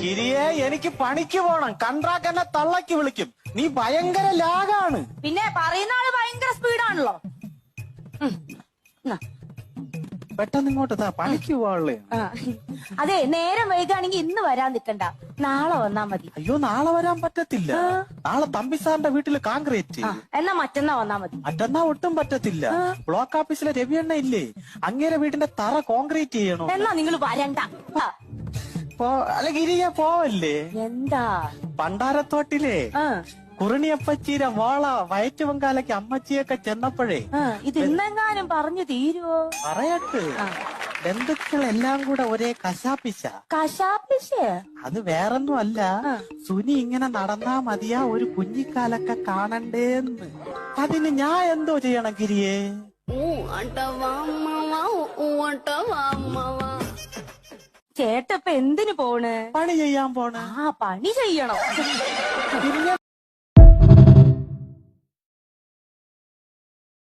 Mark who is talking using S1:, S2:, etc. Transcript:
S1: ഗിരിയെ എനിക്ക് പണിക്ക് പോണം. കൺട്രാക്ട് എന്നെ തള്ളക്ക് വിളിക്കും. നീ ഭയങ്കര ലാഗാണ്.
S2: പിന്നെ പറയുന്ന ആള് ഭയങ്കര സ്പീഡാണല്ലോ.
S1: പെട്ടെന്ന് ഇങ്ങോട്ട് പണിക്ക് പോവാളേ.
S2: അതെ, നേരം വൈകാണെങ്കിൽ ഇന്ന് വരാൻ നിക്കണ്ട, നാളെ വന്നാ മതി.
S1: അയ്യോ, നാളെ വരാൻ പറ്റത്തില്ല. നാളെ തമ്പി സാറിന്റെ വീട്ടില് കോൺക്രീറ്റ്.
S2: എന്നാ മറ്റന്നാ വന്നാ മതി.
S1: മറ്റന്നാ ഒട്ടും പറ്റത്തില്ല. ബ്ലോക്ക് ഓഫീസിലെ രവിയണ്ണ ഇല്ലേ, അങ്ങേരെ വീടിന്റെ തറ കോൺക്രീറ്റ് ചെയ്യണോ.
S2: എന്നാ നിങ്ങൾ വരണ്ട.
S1: അല്ല ഗിരിയെ പോവല്ലേ.
S2: എന്താ?
S1: പണ്ടാരത്തോട്ടിലെ കുറിണിയപ്പച്ചീരെ മോള വയറ്റു പൊങ്കാലയ്ക്ക് അമ്മച്ചിയൊക്കെ ചെന്നപ്പോഴേ
S2: ഇത് ഇന്നെങ്ങാനും പറഞ്ഞു തീരുവോ?
S1: പറയട്ട്, ബന്ധുക്കളെല്ലാം കൂടെ ഒരേ കശാപ്പിശ. അത് വേറൊന്നും അല്ല, സുനി ഇങ്ങനെ നടന്നാ മതിയാ ഒരു കുഞ്ഞിക്കാലൊക്കെ കാണണ്ടേന്ന്. അതിന് ഞാൻ എന്തോ ചെയ്യണം ഗിരിയെ?
S2: ചേട്ടപ്പ എന്തിനു പോണ്?
S1: പണി ചെയ്യാൻ പോണ.
S2: പണി ചെയ്യണോ?